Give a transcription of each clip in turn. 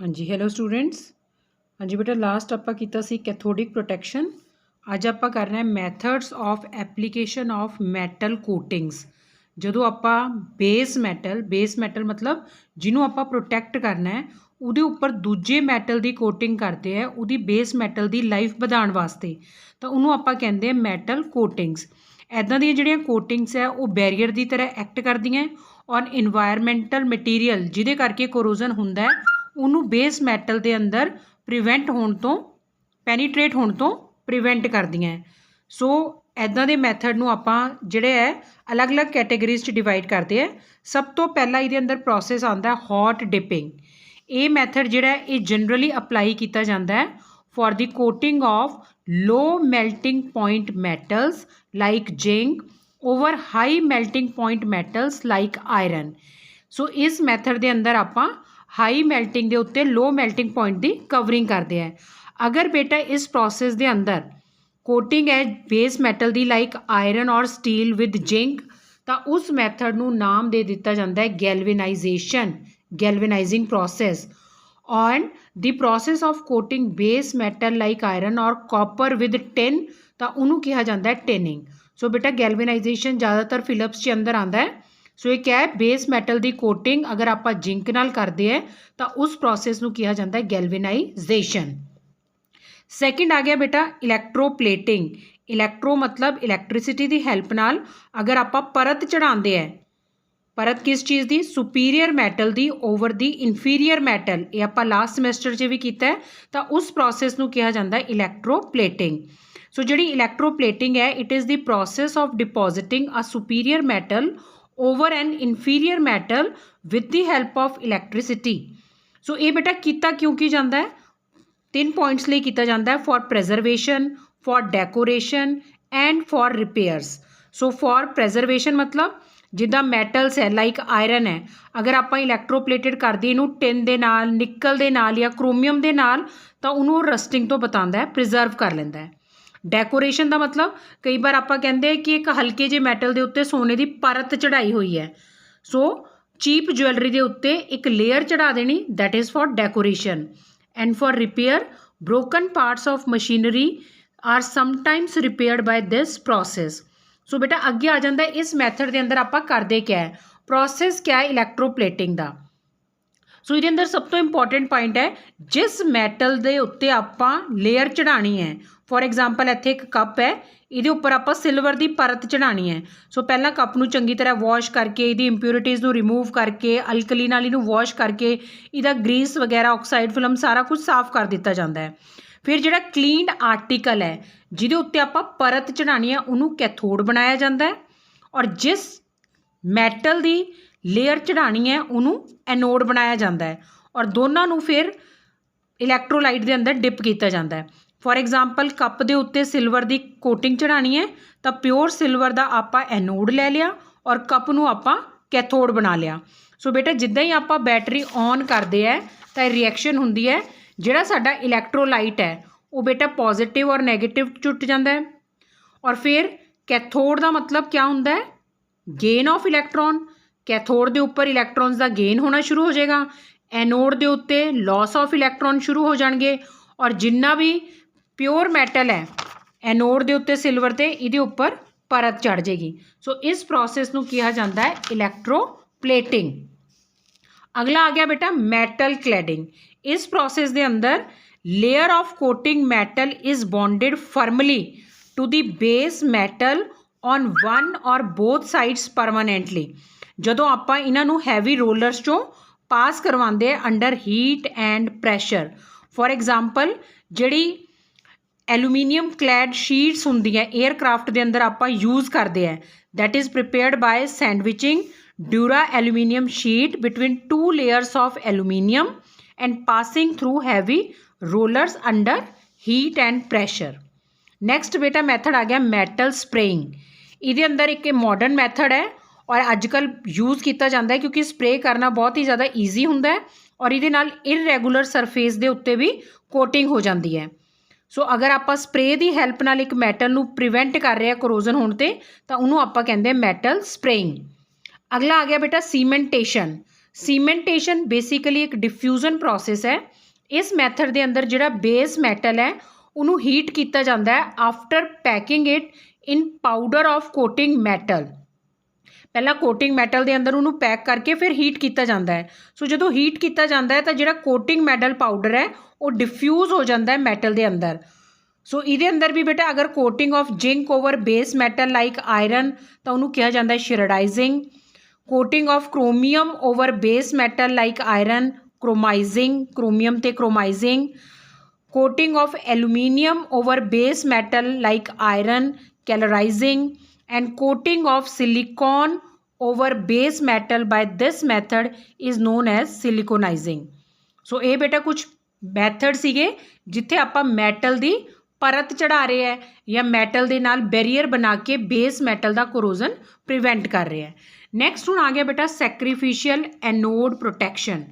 हाँ जी hello students. हाँ जी बेटा लास्ट आपां कीता सी कैथोडिक प्रोटैक्शन। अज आपां करना है methods of application of metal coatings. ਜਦੋਂ ਆਪਾਂ ਬੇਸ ਮੈਟਲ ਮਤਲਬ ਜਿਹਨੂੰ ਆਪਾਂ ਪ੍ਰੋਟੈਕਟ ਕਰਨਾ ਹੈ ਉਹਦੇ ਉੱਪਰ ਦੂਜੇ ਮੈਟਲ ਦੀ ਕੋਟਿੰਗ ਕਰਦੇ ਆ ਉਹਦੀ ਬੇਸ ਮੈਟਲ ਦੀ ਲਾਈਫ ਵਧਾਉਣ ਵਾਸਤੇ, ਤਾਂ ਉਹਨੂੰ ਆਪਾਂ ਕਹਿੰਦੇ ਆ ਮੈਟਲ ਕੋਟਿੰਗਸ। ਇੱਦਾਂ ਦੀਆਂ ਜਿਹੜੀਆਂ ਕੋਟਿੰਗਸ ਹੈ ਉਹ ਬੈਰੀਅਰ ਦੀ ਤਰ੍ਹਾਂ ਐਕਟ ਕਰਦੀਆਂ ਔਰ ਇਨਵਾਇਰਮੈਂਟਲ ਮਟੀਰੀਅਲ ਜਿਹਦੇ ਕਰਕੇ ਕੋਰੋਜ਼ਨ ਹੁੰਦਾ ਹੈ ਉਹਨੂੰ ਬੇਸ ਮੈਟਲ ਦੇ ਅੰਦਰ ਪ੍ਰੀਵੈਂਟ ਹੋਣ ਤੋਂ, ਪੈਨੀਟ੍ਰੇਟ ਹੋਣ ਤੋਂ ਪ੍ਰੀਵੈਂਟ ਕਰਦੀਆਂ। ਸੋ ਇੱਦਾਂ ਦੇ ਮੈਥਡ ਨੂੰ ਆਪਾਂ ਜਿਹੜੇ ਹੈ ਅਲੱਗ-ਅਲੱਗ ਕੈਟੇਗਰੀਜ਼ 'ਚ ਡਿਵਾਈਡ ਕਰਦੇ ਹੈ। ਸਭ ਤੋਂ ਪਹਿਲਾਂ ਇਹਦੇ ਅੰਦਰ ਪ੍ਰੋਸੈਸ ਆਉਂਦਾ ਹੌਟ ਡਿਪਿੰਗ। ਇਹ ਮੈਥਡ ਜਿਹੜਾ ਇਹ ਜਨਰਲੀ ਅਪਲਾਈ ਕੀਤਾ ਜਾਂਦਾ ਹੈ for the coating of low melting point metals like zinc over high melting point metals like iron. So ਇਸ ਮੈਥਡ ਦੇ ਅੰਦਰ ਆਪਾਂ ਹਾਈ ਮੈਲਟਿੰਗ ਦੇ ਉੱਤੇ ਲੋ ਮੈਲਟਿੰਗ ਪੁਆਇੰਟ ਦੀ ਕਵਰਿੰਗ ਕਰਦੇ ਹੈ। ਅਗਰ ਬੇਟਾ ਇਸ ਪ੍ਰੋਸੈਸ ਦੇ ਅੰਦਰ ਕੋਟਿੰਗ ਹੈ ਬੇਸ ਮੈਟਲ ਦੀ like iron or steel with zinc, ਤਾਂ ਉਸ ਮੈਥਡ ਨੂੰ ਨਾਮ ਦੇ ਦਿੱਤਾ ਜਾਂਦਾ ਹੈ ਗੈਲਵੇਨਾਈਜੇਸ਼ਨ, ਗੈਲਵੇਨਾਈਜ਼ਿੰਗ ਪ੍ਰੋਸੈਸ। ਔਨ the process of coating base metal like iron or copper with tin, ਤਾਂ ਉਹਨੂੰ ਕਿਹਾ ਜਾਂਦਾ ਹੈ ਟਿਨਿੰਗ। ਸੋ ਬੇਟਾ ਗੈਲਵੇਨਾਈਜੇਸ਼ਨ ਜ਼ਿਆਦਾਤਰ ਫਿਲਿਪਸ 'ਚ ਅੰਦਰ ਆਉਂਦਾ ਹੈ। ਸੋ ਇਹ ਕਿਹਾ ਹੈ ਬੇਸ ਮੈਟਲ ਦੀ ਕੋਟਿੰਗ ਅਗਰ ਆਪਾਂ ਜ਼ਿੰਕ ਨਾਲ ਕਰਦੇ ਹੈ ਤਾਂ ਉਸ ਪ੍ਰੋਸੈਸ ਨੂੰ ਕਿਹਾ ਜਾਂਦਾ ਹੈ ਗੈਲਵੇਨਾਈਜੇਸ਼ਨ। ਸੈਕਿੰਡ ਆ ਗਿਆ ਬੇਟਾ ਇਲੈਕਟ੍ਰੋਪਲੇਟਿੰਗ। ਇਲੈਕਟ੍ਰੋ ਮਤਲਬ ਇਲੈਕਟ੍ਰੀਸਿਟੀ ਦੀ ਹੈਲਪ ਨਾਲ ਅਗਰ ਆਪਾਂ ਪਰਤ ਚੜਾਉਂਦੇ ਹੈ, ਪਰਤ ਕਿਸ ਚੀਜ਼ ਦੀ? ਸੁਪੀਰੀਅਰ ਮੈਟਲ ਦੀ ਓਵਰ ਦੀ ਇਨਫੀਰੀਅਰ ਮੈਟਲ। ਇਹ ਆਪਾਂ ਲਾਸਟ ਸਮੈਸਟਰ 'ਚ ਵੀ ਕੀਤਾ ਹੈ। ਤਾਂ ਉਸ ਪ੍ਰੋਸੈਸ ਨੂੰ ਕਿਹਾ ਜਾਂਦਾ ਹੈ ਇਲੈਕਟ੍ਰੋਪਲੇਟਿੰਗ। ਸੋ ਜਿਹੜੀ ਇਲੈਕਟ੍ਰੋਪਲੇਟਿੰਗ ਹੈ it is the process of depositing a superior metal over an inferior metal with the help of electricity. So ਇਹ ਬੇਟਾ ਕੀਤਾ ਕਿਉਂ ਕੀ ਜਾਂਦਾ ਹੈ? 3 ਪੁਆਇੰਟਸ ਲਈ ਕੀਤਾ ਜਾਂਦਾ ਹੈ, for preservation, for decoration and for repairs. So for preservation ਮਤਲਬ ਜਿੱਦਾਂ ਮੈਟਲਸ ਹੈ ਲਾਈਕ ਆਇਰਨ ਹੈ, ਅਗਰ ਆਪਾਂ ਇਲੈਕਟ੍ਰੋਪਲੇਟਡ ਕਰਦੇ ਇਹਨੂੰ ਟਿਨ ਦੇ ਨਾਲ, ਨਿਕਲ ਦੇ ਨਾਲ ਜਾਂ ਕ੍ਰੋਮੀਅਮ ਦੇ ਨਾਲ, ਤਾਂ ਉਹਨੂੰ ਰਸਟਿੰਗ ਤੋਂ ਬਚਾਉਂਦਾ ਹੈ, ਪ੍ਰੀਜ਼ਰਵ ਕਰ ਲੈਂਦਾ ਹੈ। ਡੈਕੋਰੇਸ਼ਨ ਦਾ ਮਤਲਬ ਕਈ ਵਾਰ ਆਪਾਂ ਕਹਿੰਦੇ ਕਿ ਇੱਕ ਹਲਕੇ ਜਿਹੇ ਮੈਟਲ ਦੇ ਉੱਤੇ ਸੋਨੇ ਦੀ ਪਰਤ ਚੜਾਈ ਹੋਈ ਹੈ, ਸੋ ਚੀਪ ਜੁਐਲਰੀ ਦੇ ਉੱਤੇ ਇੱਕ ਲੇਅਰ ਚੜਾ ਦੇਣੀ, that is for decoration. And for repair, broken parts of machinery are sometimes repaired by this process. So बेटा ਅੱਗੇ ਆ ਜਾਂਦਾ ਇਸ ਮੈਥਡ ਦੇ ਅੰਦਰ ਆਪਾਂ ਕਰਦੇ ਕਿਆ ਹੈ, ਪ੍ਰੋਸੈਸ ਕਿਆ ਹੈ ਇਲੈਕਟ੍ਰੋਪਲੇਟਿੰਗ ਦਾ। ਸੋ ਇਹਦੇ ਅੰਦਰ ਸਭ ਤੋਂ ਇੰਪੋਰਟੈਂਟ ਪੁਆਇੰਟ ਹੈ ਜਿਸ ਮੈਟਲ ਦੇ ਉੱਤੇ ਆਪਾਂ ਲੇਅਰ ਚੜਾਉਣੀ ਹੈ। ਫੋਰ ਐਗਜ਼ਾਮਪਲ ਇੱਥੇ ਇੱਕ ਕੱਪ ਹੈ, ਇਹਦੇ ਉੱਪਰ ਆਪਾਂ ਸਿਲਵਰ ਦੀ ਪਰਤ ਚੜਾਉਣੀ ਹੈ। ਸੋ ਪਹਿਲਾਂ ਕੱਪ ਨੂੰ ਚੰਗੀ ਤਰ੍ਹਾਂ ਵਾਸ਼ ਕਰਕੇ ਇਹਦੀ ਇੰਪਿਊਰਿਟੀਜ਼ ਨੂੰ ਰਿਮੂਵ ਕਰਕੇ ਅਲਕਲੀ ਨਾਲ ਇਹਨੂੰ ਵਾਸ਼ ਕਰਕੇ ਇਹਦਾ ਗਰੀਸ ਵਗੈਰਾ ਆਕਸਾਈਡ ਫਿਲਮ ਸਾਰਾ ਕੁਝ ਸਾਫ਼ ਕਰ ਦਿੱਤਾ ਜਾਂਦਾ ਹੈ। ਫਿਰ ਜਿਹੜਾ ਕਲੀਨਡ ਆਰਟੀਕਲ ਹੈ ਜਿਹਦੇ ਉੱਤੇ ਆਪਾਂ ਪਰਤ ਚੜਾਉਣੀ ਹੈ ਉਹਨੂੰ ਕੈਥੋਡ ਬਣਾਇਆ ਜਾਂਦਾ ਹੈ, ਔਰ ਜਿਸ ਮੈਟਲ ਦੀ ਲੇਅਰ ਚੜਾਉਣੀ ਹੈ ਉਹਨੂੰ ਐਨੋਡ ਬਣਾਇਆ ਜਾਂਦਾ ਹੈ, ਔਰ ਦੋਨਾਂ ਨੂੰ ਫਿਰ ਇਲੈਕਟ੍ਰੋਲਾਈਟ ਦੇ ਅੰਦਰ ਡਿਪ ਕੀਤਾ ਜਾਂਦਾ ਹੈ। ਫੋਰ ਐਗਜ਼ਾਮਪਲ ਕੱਪ ਦੇ ਉੱਤੇ ਸਿਲਵਰ ਦੀ ਕੋਟਿੰਗ ਚੜਾਉਣੀ ਹੈ ਤਾਂ ਪਿਓਰ ਸਿਲਵਰ ਦਾ ਆਪਾਂ ਐਨੋਡ ਲੈ ਲਿਆ ਔਰ ਕੱਪ ਨੂੰ ਆਪਾਂ ਕੈਥੋਡ ਬਣਾ ਲਿਆ। ਸੋ ਬੇਟਾ ਜਿੱਦਾਂ ਹੀ ਆਪਾਂ ਬੈਟਰੀ ਔਨ ਕਰਦੇ ਹੈ ਤਾਂ ਰਿਐਕਸ਼ਨ ਹੁੰਦੀ ਹੈ, ਜਿਹੜਾ ਸਾਡਾ ਇਲੈਕਟ੍ਰੋਲਾਈਟ ਹੈ ਉਹ ਬੇਟਾ ਪੋਜ਼ਿਟਿਵ ਔਰ ਨੈਗੇਟਿਵ ਚੁੱਟ ਜਾਂਦਾ ਹੈ। ਔਰ ਫਿਰ ਕੈਥੋਡ ਦਾ ਮਤਲਬ ਕਿਆ ਹੁੰਦਾ ਹੈ? Gain of electron. ਕੈਥੋਡ ਦੇ ਉੱਪਰ ਇਲੈਕਟ੍ਰੋਨਸ ਦਾ ਗੇਨ ਹੋਣਾ ਸ਼ੁਰੂ ਹੋ ਜਾਏਗਾ, ਐਨੋਡ ਦੇ ਉੱਤੇ ਲਾਸ ਆਫ ਇਲੈਕਟ੍ਰੋਨ ਸ਼ੁਰੂ ਹੋ ਜਾਣਗੇ, ਔਰ ਜਿੰਨਾ ਵੀ ਪਿਓਰ ਮੈਟਲ ਹੈ ਐਨੋਡ ਦੇ ਉੱਤੇ ਸਿਲਵਰ ਤੇ ਇਹਦੇ ਉੱਪਰ ਪਰਤ ਚੜ ਜਾਏਗੀ। ਸੋ ਇਸ ਪ੍ਰੋਸੈਸ ਨੂੰ ਕਿਹਾ ਜਾਂਦਾ ਹੈ ਇਲੈਕਟ੍ਰੋਪਲੇਟਿੰਗ। ਅਗਲਾ ਆ ਗਿਆ ਬੇਟਾ ਮੈਟਲ ਕਲੈਡਿੰਗ। ਇਸ ਪ੍ਰੋਸੈਸ ਦੇ ਅੰਦਰ layer of coating metal is bonded firmly to the base metal on one or both sides permanently. ਜਦੋਂ ਆਪਾਂ ਇਹਨਾਂ ਨੂੰ ਹੈਵੀ ਰੋਲਰਸ 'ਚੋਂ ਪਾਸ ਕਰਵਾਉਂਦੇ under heat and pressure. For example ਜਿਹੜੀ ਐਲੂਮੀਨੀਅਮ ਕਲੈਡ ਸ਼ੀਟਸ ਹੁੰਦੀ ਹੈ ਏਅਰਕ੍ਰਾਫਟ ਦੇ ਅੰਦਰ ਆਪਾਂ ਯੂਜ਼ ਕਰਦੇ ਹੈ, that is prepared by sandwiching dura aluminium sheet between 2 layers of aluminium and passing through heavy rollers under heat and pressure. Next ਬੇਟਾ method ਆ ਗਿਆ ਮੈਟਲ ਸਪਰੇਇੰਗ। ਇਹਦੇ ਅੰਦਰ ਇੱਕ ਮਾਡਰਨ ਮੈਥਡ ਹੈ ਔਰ ਅੱਜ ਕੱਲ੍ਹ ਯੂਜ਼ ਕੀਤਾ ਜਾਂਦਾ ਹੈ ਕਿਉਂਕਿ ਸਪਰੇ ਕਰਨਾ ਬਹੁਤ ਹੀ ਜ਼ਿਆਦਾ ਈਜ਼ੀ ਹੁੰਦਾ ਹੈ ਔਰ ਇਹਦੇ ਨਾਲ ਇਰਰੈਗੂਲਰ ਸਰਫੇਸ ਦੇ ਉੱਤੇ ਵੀ ਕੋਟਿੰਗ ਹੋ ਜਾਂਦੀ ਹੈ। ਸੋ ਅਗਰ ਆਪਾਂ ਸਪਰੇ ਦੀ ਹੈਲਪ ਨਾਲ ਇੱਕ ਮੈਟਲ ਨੂੰ ਪ੍ਰੀਵੈਂਟ ਕਰ ਰਹੇ ਹਾਂ ਕਰੋਜ਼ਨ ਹੋਣ 'ਤੇ, ਤਾਂ ਉਹਨੂੰ ਆਪਾਂ ਕਹਿੰਦੇ ਮੈਟਲ ਸਪਰੇਇੰਗ। ਅਗਲਾ ਆ ਗਿਆ ਬੇਟਾ ਸੀਮੈਂਟੇਸ਼ਨ। ਸੀਮੈਂਟੇਸ਼ਨ ਬੇਸਿਕਲੀ ਇੱਕ ਡਿਫਿਊਜ਼ਨ ਪ੍ਰੋਸੈਸ ਹੈ। ਇਸ ਮੈਥਡ ਦੇ ਅੰਦਰ ਜਿਹੜਾ ਬੇਸ ਮੈਟਲ ਹੈ ਉਹਨੂੰ ਹੀਟ ਕੀਤਾ ਜਾਂਦਾ ਹੈ after packing it in powder of coating metal. ਪਹਿਲਾਂ ਕੋਟਿੰਗ ਮੈਟਲ ਦੇ ਅੰਦਰ ਉਹਨੂੰ ਪੈਕ ਕਰਕੇ ਫਿਰ ਹੀਟ ਕੀਤਾ ਜਾਂਦਾ ਹੈ। ਸੋ ਜਦੋਂ ਹੀਟ ਕੀਤਾ ਜਾਂਦਾ ਹੈ ਤਾਂ ਜਿਹੜਾ ਕੋਟਿੰਗ ਮੈਟਲ ਪਾਊਡਰ ਹੈ ਉਹ ਡਿਫਿਊਜ਼ ਹੋ ਜਾਂਦਾ ਹੈ ਮੈਟਲ ਦੇ ਅੰਦਰ। ਸੋ ਇਹਦੇ ਅੰਦਰ ਵੀ ਬੇਟਾ ਅਗਰ coating of zinc over base metal like iron ਤਾਂ ਉਹਨੂੰ ਕਿਹਾ ਜਾਂਦਾ ਹੈ sherardizing. Coating of chromium over base metal like iron chromizing, chromium ਤੇ chromizing. Coating of aluminium over base metal like iron calorizing. and coating of silicon over base metal by this method is known as siliconizing। ਸੋ ਇਹ ਬੇਟਾ ਕੁਝ method ਸੀਗੇ ਜਿੱਥੇ ਆਪਾਂ metal ਦੀ ਪਰਤ ਚੜਾ ਰਹੇ ਹੈ ਜਾਂ ਮੈਟਲ ਦੇ ਨਾਲ ਬੈਰੀਅਰ ਬਣਾ ਕੇ ਬੇਸ ਮੈਟਲ ਦਾ ਕੋਰੋਜ਼ਨ ਪ੍ਰੀਵੈਂਟ ਕਰ ਰਹੇ ਹੈ। ਨੈਕਸਟ ਹੁਣ ਆ ਗਿਆ ਬੇਟਾ ਸੈਕਰੀਫਿਸ਼ੀਅਲ ਐਨੋਡ ਪ੍ਰੋਟੈਕਸ਼ਨ।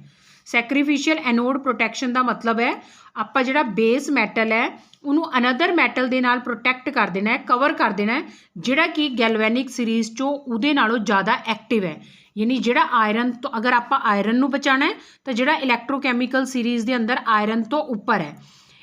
ਸੈਕਰੀਫਿਸ਼ੀਅਲ ਐਨੋਡ ਪ੍ਰੋਟੈਕਸ਼ਨ ਦਾ ਮਤਲਬ ਹੈ ਆਪਾਂ ਜਿਹੜਾ ਬੇਸ ਮੈਟਲ ਹੈ ਉਹਨੂੰ ਅਨਦਰ ਮੈਟਲ ਦੇ ਨਾਲ ਪ੍ਰੋਟੈਕਟ ਕਰ ਦੇਣਾ ਹੈ, ਕਵਰ ਕਰ ਦੇਣਾ ਹੈ, ਜਿਹੜਾ ਕਿ ਗੈਲਵੈਨਿਕ ਸੀਰੀਜ਼ 'ਚੋਂ ਉਹਦੇ ਨਾਲੋਂ ਜ਼ਿਆਦਾ ਐਕਟਿਵ ਹੈ। ਯਾਨੀ ਜਿਹੜਾ ਆਇਰਨ ਤੋਂ ਅਗਰ ਆਪਾਂ ਆਇਰਨ ਨੂੰ ਬਚਾਉਣਾ ਹੈ ਤਾਂ ਜਿਹੜਾ ਇਲੈਕਟ੍ਰੋਕੈਮੀਕਲ ਸੀਰੀਜ਼ ਦੇ ਅੰਦਰ ਆਇਰਨ ਤੋਂ ਉੱਪਰ ਹੈ।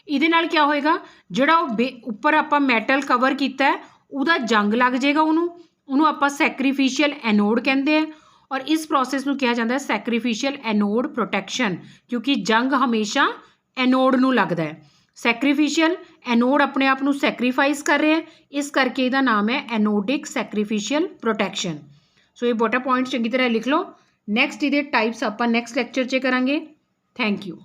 ਇਹਦੇ ਨਾਲ ਕੀ ਹੋਏਗਾ, ਜਿਹੜਾ ਉਹ ਉੱਪਰ ਆਪਾਂ ਮੈਟਲ ਕਵਰ ਕੀਤਾ ਹੈ ਉਹਦਾ ਜੰਗ ਲੱਗ ਜਾਏਗਾ, ਉਹਨੂੰ ਆਪਾਂ ਸੈਕਰੀਫਿਸ਼ੀਅਲ ਐਨੋਡ ਕਹਿੰਦੇ ਆ। ਔਰ ਇਸ ਪ੍ਰੋਸੈਸ ਨੂੰ ਕਿਹਾ ਜਾਂਦਾ ਹੈ ਸੈਕਰੀਫਿਸ਼ੀਅਲ ਐਨੋਡ ਪ੍ਰੋਟੈਕਸ਼ਨ, ਕਿਉਂਕਿ ਜੰਗ ਹਮੇਸ਼ਾ ਐਨੋਡ ਨੂੰ ਲੱਗਦਾ ਹੈ। ਸੈਕਰੀਫਿਸ਼ੀਅਲ ਐਨੋਡ ਆਪਣੇ ਆਪ ਨੂੰ ਸੈਕਰੀਫਾਈਸ ਕਰ ਰਿਹਾ ਹੈ, ਇਸ ਕਰਕੇ ਇਹਦਾ ਨਾਮ ਹੈ ਐਨੋਡਿਕ ਸੈਕਰੀਫਿਸ਼ੀਅਲ ਪ੍ਰੋਟੈਕਸ਼ਨ। ਸੋ ਇਹ ਬੋਟਾ ਪੁਆਇੰਟ ਚੰਗੀ ਤਰ੍ਹਾਂ ਲਿਖ ਲਓ। ਨੈਕਸਟ ਇਹਦੇ ਟਾਈਪਸ ਆਪਾਂ ਨੈਕਸਟ ਲੈਕਚਰ 'ਚ ਕਰਾਂਗੇ। Thank you.